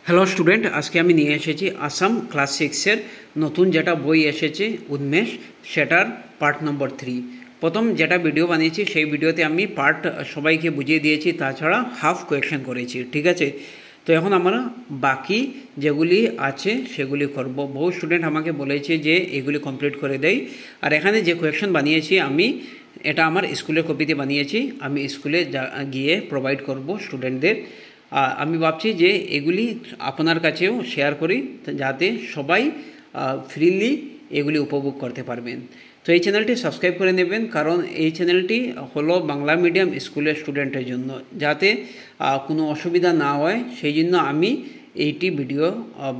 Hello student, আজকে আমি নিয়ে এসেছি আসাম ক্লাস 6-এর নতুন যেটা বই এসেছে উন্মেষ, সেটার পার্ট নম্বর 3। প্রথম যেটা ভিডিও বানিয়েছি সেই ভিডিওতে আমি পার্ট সবাইকে বুঝিয়ে দিয়েছি, তাছাড়া হাফ কোয়েকশন করেছি, ঠিক আছে। তো এখন আমরা বাকি যেগুলি আছে সেগুলি করব। বহু স্টুডেন্ট আমাকে বলেছে যে এগুলি কমপ্লিট করে দেয়। আর এখানে যে কোয়েকশন বানিয়েছি আমি, এটা আমার স্কুলের কপিতে বানিয়েছি, আমি স্কুলে গিয়ে প্রোভাইড করব স্টুডেন্টদের। আমি ভাবছি যে এগুলি আপনার কাছেও শেয়ার করি, যাতে সবাই ফ্রিলি এগুলি উপভোগ করতে পারবেন। তো এই চ্যানেলটি সাবস্ক্রাইব করে নেবেন, কারণ এই চ্যানেলটি হলো বাংলা মিডিয়াম স্কুলের স্টুডেন্টের জন্য, যাতে কোনো অসুবিধা না হয় সেই জন্য আমি এইটি ভিডিও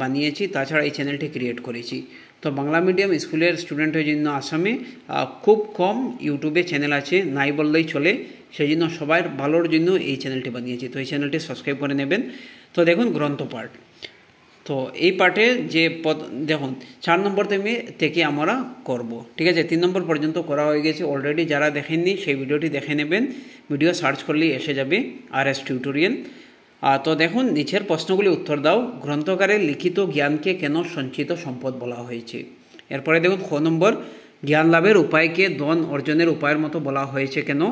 বানিয়েছি, তাছাড়া এই চ্যানেলটি ক্রিয়েট করেছি। তো বাংলা মিডিয়াম স্কুলের স্টুডেন্টের জন্য আসামে খুব কম ইউটিউবে চ্যানেল আছে, নাই বললেই চলে, সেই জন্য সবার ভালোর জন্য এই চ্যানেলটি বানিয়েছি। তো এই চ্যানেলটি সাবস্ক্রাইব করে নেবেন। তো দেখুন গ্রন্থ পাঠ, তো এই পাঠে যে দেখুন 4 নম্বর থেকে আমরা করব, ঠিক আছে। 3 নম্বর পর্যন্ত করা হয়ে গেছে অলরেডি। যারা দেখেননি সেই ভিডিওটি দেখে নেবেন, ভিডিও সার্চ করলেই এসে যাবে RS টিউটোরিয়াল। তো দেখুন নিচের প্রশ্নগুলি উত্তর দাও। গ্রন্থকারের লিখিত জ্ঞানকে কেন সঞ্চিত সম্পদ বলা হয়েছে? এরপরে দেখুন খ নম্বর, জ্ঞান লাভের উপায়কে ধন অর্জনের উপায়ের মতো বলা হয়েছে কেন?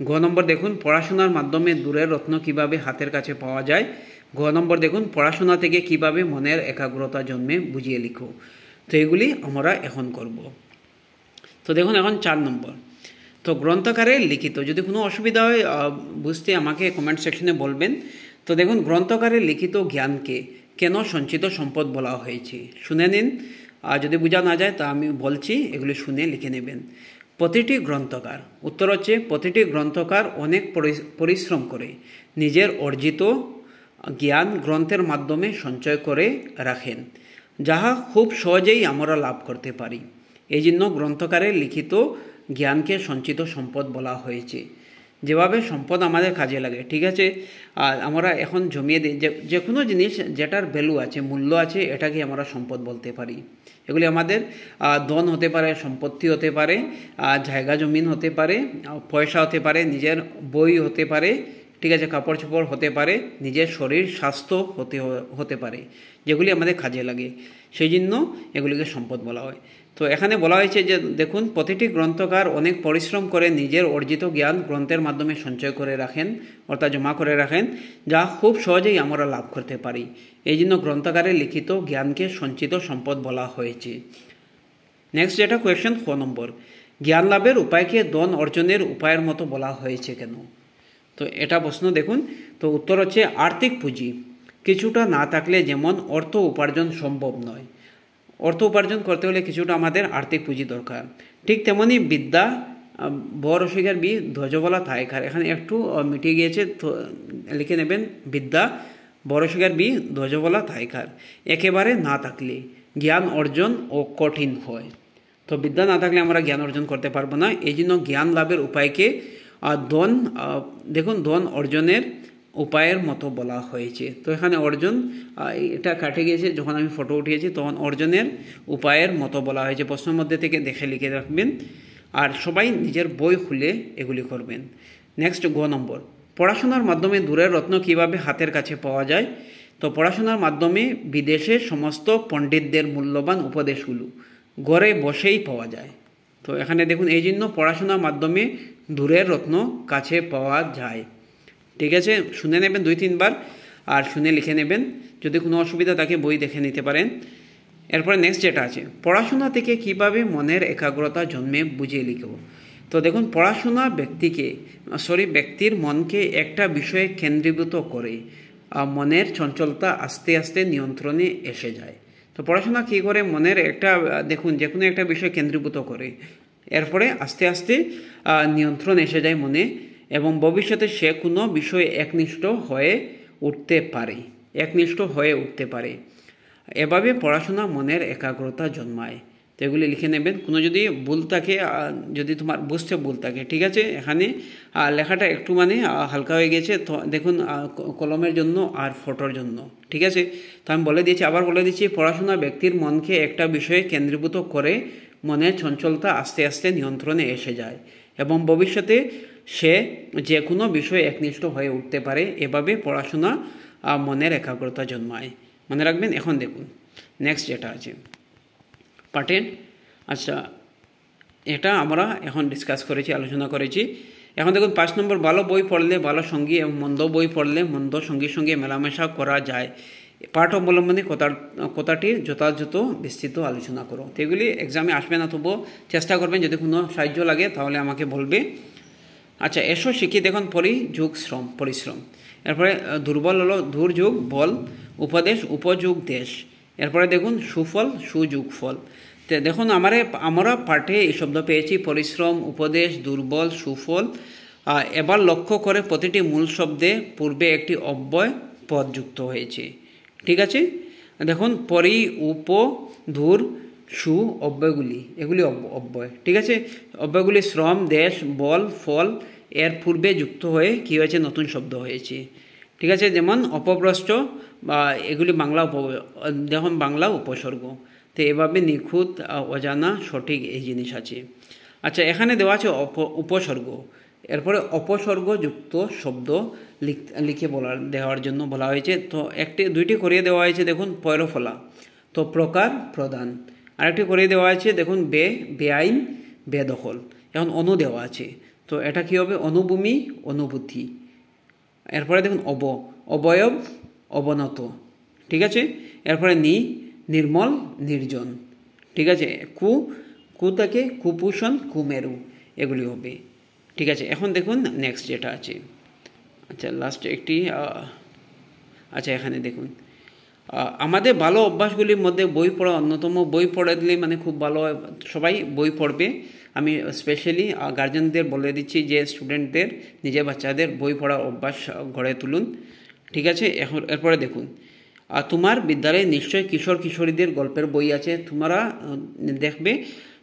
গ নম্বর দেখুন, পড়াশোনার মাধ্যমে দূরের রত্ন কিভাবে হাতের কাছে পাওয়া যায়? গ নম্বর দেখুন, পড়াশোনা থেকে কিভাবে মনের একাগ্রতা জন্মে, বুঝিয়ে লিখো। তো এগুলি আমরা এখন করব। তো দেখুন এখন 4 নম্বর, তো গ্রন্থকারের লিখিত, যদি কোনো অসুবিধা হয় বুঝতে আমাকে কমেন্ট সেকশনে বলবেন। তো দেখুন গ্রন্থকারের লিখিত জ্ঞানকে কেন সঞ্চিত সম্পদ বলা হয়েছে, শুনে নিন। যদি বোঝা না যায় তা আমি বলছি, এগুলি শুনে লিখে নেবেন। প্রতিটি গ্রন্থকার, উত্তর হচ্ছে প্রতিটি গ্রন্থকার অনেক পরিশ্রম করে নিজের অর্জিত জ্ঞান গ্রন্থের মাধ্যমে সঞ্চয় করে রাখেন, যাহা খুব সহজেই আমরা লাভ করতে পারি। এই জন্য গ্রন্থকারের লিখিত জ্ঞানকে সঞ্চিত সম্পদ বলা হয়েছে। যেভাবে সম্পদ আমাদের কাজে লাগে, ঠিক আছে। আর আমরা এখন জমিয়ে দিই যে কোনো জিনিস যেটার ভ্যালু আছে, মূল্য আছে, এটাকে আমরা সম্পদ বলতে পারি। এগুলি আমাদের ধন হতে পারে, সম্পত্তি হতে পারে, জায়গা জমিন হতে পারে, পয়সা হতে পারে, নিজের বই হতে পারে, ঠিক আছে, কাপড় চোপড় হতে পারে, নিজের শরীর স্বাস্থ্য হতে পারে, যেগুলি আমাদের কাজে লাগে, সেই জন্য এগুলিকে সম্পদ বলা হয়। তো এখানে বলা হয়েছে যে দেখুন, প্রতিটি গ্রন্থকার অনেক পরিশ্রম করে নিজের অর্জিত জ্ঞান গ্রন্থের মাধ্যমে সঞ্চয় করে রাখেন, অর্থাৎ জমা করে রাখেন, যা খুব সহজেই আমরা লাভ করতে পারি। এই জন্য গ্রন্থকারের লিখিত জ্ঞানকে সঞ্চিত সম্পদ বলা হয়েছে। নেক্সট যেটা কোয়েশ্চেন খ নম্বর, জ্ঞান লাভের উপায়কে ধন অর্জনের উপায়ের মতো বলা হয়েছে কেন? তো এটা প্রশ্ন দেখুন। তো উত্তর হচ্ছে আর্থিক পুঁজি কিছুটা না থাকলে যেমন অর্থ উপার্জন সম্ভব নয়, অর্থ উপার্জন করতে হলে কিছুটা আমাদের আর্থিক পুঁজি দরকার, ঠিক তেমনি বিদ্যা বরসিকার বি ধ্বজবলা থাইকার, এখানে একটু মিটিয়ে গিয়েছে, তো লিখে নেবেন বিদ্যা বরসিকার বি ধ্বজবলা থাইকার একেবারে না থাকলে জ্ঞান অর্জন ও কঠিন হয়। তো বিদ্যা না থাকলে আমরা জ্ঞান অর্জন করতে পারবো না। এই জন্য জ্ঞান লাভের উপায়কে ধন, দেখুন ধন অর্জনের উপায়ের মতো বলা হয়েছে। তো এখানে অর্জন এটা কাটে গিয়েছে, যখন আমি ফটো উঠিয়েছি তখন অর্জনের উপায়ের মতো বলা হয়েছে। প্রশ্নের মধ্যে থেকে দেখে লিখে রাখবেন, আর সবাই নিজের বই খুলে এগুলি করবেন। নেক্সট গ নম্বর, পড়াশোনার মাধ্যমে দূরের রত্ন কিভাবে হাতের কাছে পাওয়া যায়? তো পড়াশোনার মাধ্যমে বিদেশে সমস্ত পণ্ডিতদের মূল্যবান উপদেশগুলো ঘরে বসেই পাওয়া যায়। তো এখানে দেখুন এই জন্য পড়াশোনার মাধ্যমে দূরের রত্ন কাছে পাওয়া যায়, ঠিক আছে। শুনে নেবেন 2-3 বার, আর শুনে লিখে নেবেন। যদি কোনো অসুবিধা থাকে বই দেখে নিতে পারেন। এরপরে নেক্সট যেটা আছে, পড়াশোনা থেকে কিভাবে মনের একাগ্রতা জন্মে, বুঝিয়ে লিখব। তো দেখুন পড়াশোনা ব্যক্তির মনকে একটা বিষয়ে কেন্দ্রীভূত করে মনের চঞ্চলতা আস্তে আস্তে নিয়ন্ত্রণে এসে যায়। তো পড়াশোনা কী করে মনের একটা, দেখুন যে কোনো একটা বিষয় কেন্দ্রীভূত করে, এরপরে আস্তে আস্তে নিয়ন্ত্রণ এসে যায় মনে, এবং ভবিষ্যতে সে কোনো বিষয়ে একনিষ্ঠ হয়ে উঠতে পারে। এভাবে পড়াশোনা মনের একাগ্রতা জন্মায়। তো এগুলি লিখে নেবেন। কোনো যদি ভুল থাকে, যদি তোমার বুঝতে ভুল থাকে, ঠিক আছে, এখানে লেখাটা একটু হালকা হয়ে গেছে, তো দেখুন কলমের জন্য আর ফটোর জন্য, ঠিক আছে। তো আমি আবার বলে দিচ্ছি, পড়াশোনা ব্যক্তির মনকে একটা বিষয়ে কেন্দ্রীভূত করে মনের চঞ্চলতা আস্তে আস্তে নিয়ন্ত্রণে এসে যায়, এবং ভবিষ্যতে সে যে কোনো বিষয়ে একনিষ্ঠ হয়ে উঠতে পারে। এভাবে পড়াশোনা মনের একাগ্রতা জন্মায়। মনে রাখবেন। এখন দেখুন নেক্সট যেটা আছে পার্টের, আচ্ছা এটা আমরা এখন ডিসকাস করেছি, আলোচনা করেছি। এখন দেখুন 5 নম্বর, ভালো বই পড়লে ভালো সঙ্গী এবং মন্দ বই পড়লে মন্দ সঙ্গীর সঙ্গে মেলামেশা করা যায়। পাঠ অবলম্বনে কথাটির যথাযথ বিস্তৃত আলোচনা করো। তো এগুলি এক্সামে আসবে না, তবুও চেষ্টা করবেন, যদি কোনো সাহায্য লাগে তাহলে আমাকে বলবে। আচ্ছা এসো শিখি, দেখুন পরি যোগ শ্রম, পরিশ্রম। এরপরে দুর্বল হলো ধূর যোগ বল, উপদেশ উপযোগ দেশ। এরপরে দেখুন সুফল সুযোগ ফল। তো দেখুন আমরা পাঠে এই শব্দ পেয়েছি পরিশ্রম, উপদেশ, দুর্বল, সুফল। এবার লক্ষ্য করে প্রতিটি মূল শব্দে পূর্বে একটি অব্যয় পদ যুক্ত হয়েছে। ঠিক আছে, দেখুন পরি, উপ, ধূর, সু অব্যয়গুলি, এগুলি অব্যয়। ঠিক আছে, অব্যয়গুলি শ্রম, দেশ, বল, ফল এর পূর্বে যুক্ত হয়ে কী হয়েছে, নতুন শব্দ হয়েছে। ঠিক আছে, যেমন অপভ্রষ্ট বা এগুলি বাংলা দেখুন বাংলা উপসর্গ। তো এভাবে নিখুঁত, অজানা, সঠিক এই জিনিস আছে। আচ্ছা এখানে দেওয়া আছে উপসর্গ, এরপরে অপসর্গযুক্ত শব্দ লিখে দেওয়ার জন্য বলা হয়েছে। তো দুইটি করিয়ে দেওয়া হয়েছে, দেখুন পয়রফলা, তো প্রকার প্রদান। আরেকটি করিয়ে দেওয়া আছে, দেখুন বেআইন, বেদখল। এখন অনু দেওয়া আছে, তো এটা কী হবে, অনুভূমি, অনুভূতি। এরপরে দেখুন অবয়ব, অবনত। ঠিক আছে, এরপরে নির্মল, নির্জন। ঠিক আছে, কু থেকে কুপোষণ, কুমেরু, এগুলি হবে। ঠিক আছে, এখন দেখুন নেক্সট যেটা আছে, আচ্ছা লাস্ট একটি, আচ্ছা এখানে দেখুন আমাদের ভালো অভ্যাসগুলির মধ্যে বই পড়া অন্যতম। বই পড়ে দিলে মানে খুব ভালো, সবাই বই পড়বে। আমি স্পেশালি গার্জেনদের বলে দিচ্ছি যে স্টুডেন্টদের, নিজের বাচ্চাদের বই পড়া অভ্যাস গড়ে তুলুন। ঠিক আছে, এরপরে দেখুন তোমার বিদ্যালয়ে নিশ্চয়ই কিশোর কিশোরীদের গল্পের বই আছে। তোমরা দেখবে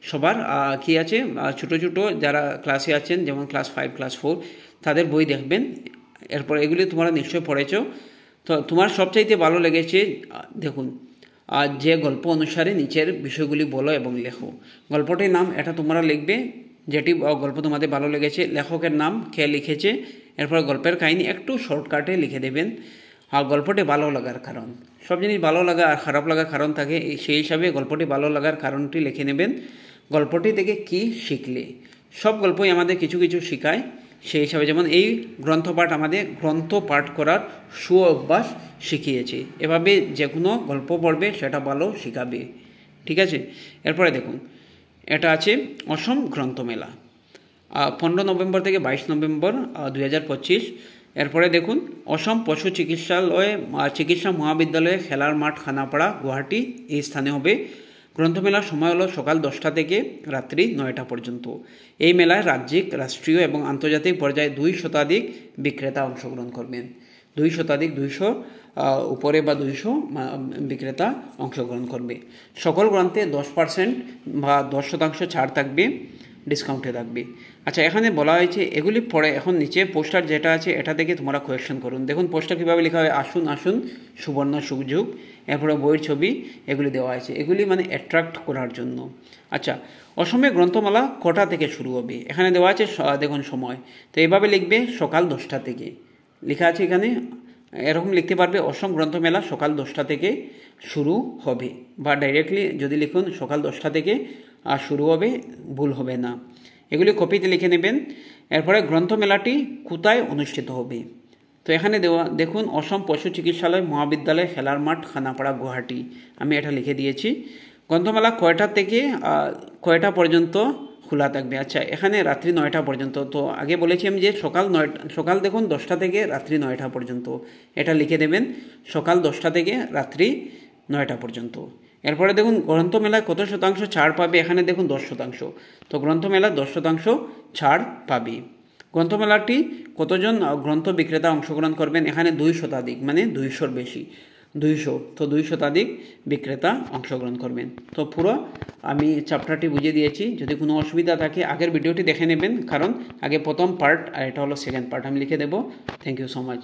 সবার কি আছে, ছোটো ছোটো যারা ক্লাসে আছেন, যেমন ক্লাস 5, ক্লাস 4, তাদের বই দেখবেন। এরপর এগুলি তোমরা নিশ্চয়ই পড়েছো। তো তোমার সবচাইতে ভালো লেগেছে, দেখুন যে গল্প অনুসারে নিচের বিষয়গুলি বলো এবং লেখো। গল্পটির নাম এটা তোমরা লিখবে, যেটি গল্প তোমাদের ভালো লেগেছে, লেখকের নাম, কে লিখেছে, এরপর গল্পের কাহিনী একটু শর্টকাটে লিখে দেবেন। আর গল্পটি ভালো লাগার কারণ, সব জিনিস ভালো লাগা আর খারাপ লাগার কারণ থাকে, সেই হিসাবে গল্পটি ভালো লাগার কারণটি লিখে নেবেন। গল্পটি থেকে কি শিখলে, সব গল্পই আমাদের কিছু কিছু শেখায়, সেই হিসাবে যেমন এই গ্রন্থপাঠ আমাদের গ্রন্থ পাঠ করার অভ্যাস শিখিয়েছে। এভাবে যে কোনো গল্প পড়বে সেটা ভালো শেখাবে। ঠিক আছে, এরপরে দেখুন এটা আছে অসম গ্রন্থমেলা, 15 নভেম্বর থেকে 22 নভেম্বর 2025। এরপরে দেখুন অসম পশু চিকিৎসা মহাবিদ্যালয়ে খেলার মাঠ, খানাপাড়া, গুয়াহাটি, এই স্থানে হবে। গ্রন্থমেলার সময় হলো সকাল 10টা থেকে রাত্রি 9টা পর্যন্ত। এই মেলায় রাজ্যিক, রাষ্ট্রীয় এবং আন্তর্জাতিক পর্যায়ে 2 শতাধিক বিক্রেতা অংশগ্রহণ করবেন। 2 শতাধিক, 200 উপরে বা 200 বিক্রেতা অংশগ্রহণ করবে। সকল গ্রন্থে 10% বা 10% ছাড় থাকবে, ডিসকাউন্টে থাকবে। আচ্ছা এখানে বলা হয়েছে এগুলি পড়ে, এখন নিচে পোস্টার যেটা আছে এটা থেকে তোমরা কোয়েশ্চেন করুন। দেখুন পোস্টার কীভাবে লেখা হয়, আসুন আসুন সুবর্ণ সুযোগ, এরপরে বইয়ের ছবি, এগুলি দেওয়া আছে, এগুলি মানে অ্যাট্রাক্ট করার জন্য। আচ্ছা অসমে গ্রন্থমেলা কটা থেকে শুরু হবে, এখানে দেওয়া আছে দেখুন সময়, তো এইভাবে লিখবে সকাল 10টা থেকে, লেখা আছে এখানে, এরকম লিখতে পারবে অসম গ্রন্থমেলা সকাল 10টা থেকে শুরু হবে, বা ডাইরেক্টলি যদি লিখুন সকাল 10টা থেকে শুরু হবে, ভুল হবে না। এগুলি কপিতে লিখে নেবেন। এরপরে গ্রন্থমেলাটি কোথায় অনুষ্ঠিত হবে, তো এখানে দেখুন অসম পশু চিকিৎসালয় মহাবিদ্যালয়, খেলার মাঠ, খানাপাড়া, গুয়াহাটি, আমি এটা লিখে দিয়েছি। গ্রন্থমেলা কয়টা থেকে কয়টা পর্যন্ত খোলা থাকবে, আচ্ছা এখানে রাত্রি 9টা পর্যন্ত। তো আগে বলেছি আমি যে সকাল দেখুন 10টা থেকে রাত্রি 9টা পর্যন্ত, এটা লিখে দেবেন সকাল 10টা থেকে রাত্রি 9টা পর্যন্ত। এরপরে দেখুন গ্রন্থমেলায় কত শতাংশ ছাড় পাবে, এখানে দেখুন 10%। তো গ্রন্থমেলায় 10% ছাড় পাবে। গ্রন্থমেলাটি কতজন গ্রন্থ বিক্রেতা অংশগ্রহণ করবেন, এখানে 2 শতাধিক, মানে 200-র বেশি, 200, তো 2 শতাধিক বিক্রেতা অংশগ্রহণ করবেন। তো পুরো আমি চ্যাপ্টারটি বুঝিয়ে দিয়েছি, যদি কোনো অসুবিধা থাকে আগের ভিডিওটি দেখে নেবেন, কারণ আগে প্রথম পার্ট আর এটা হলো সেকেন্ড পার্ট, আমি লিখে দেবো। Thank you so much.